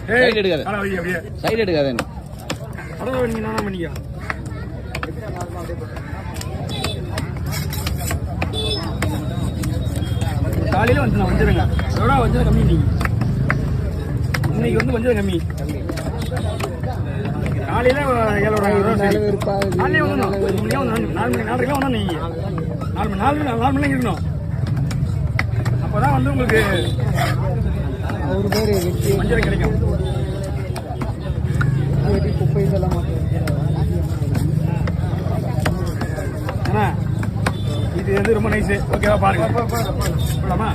Side எடுக்காத, side எடுக்காத. காலையில வந்து நான் வந்துடுங்க. எவ்வளோ வஞ்சரம் கம்மி நீங்க இன்னைக்கு வந்து வஞ்சரம் கம்மி. காலையில 7 காலையிலே வந்து 4 மணி 4:30 வந்தோம். நீங்க 4 மணி இருக்கணும். அப்போதான் வந்து உங்களுக்கு ஒரு பேர் வஞ்சரம் கிடைக்கும். குப்பை இதெல்லாம் இது வந்து ரொம்ப நைஸு. ஓகேவா பாருங்க. போலாமா?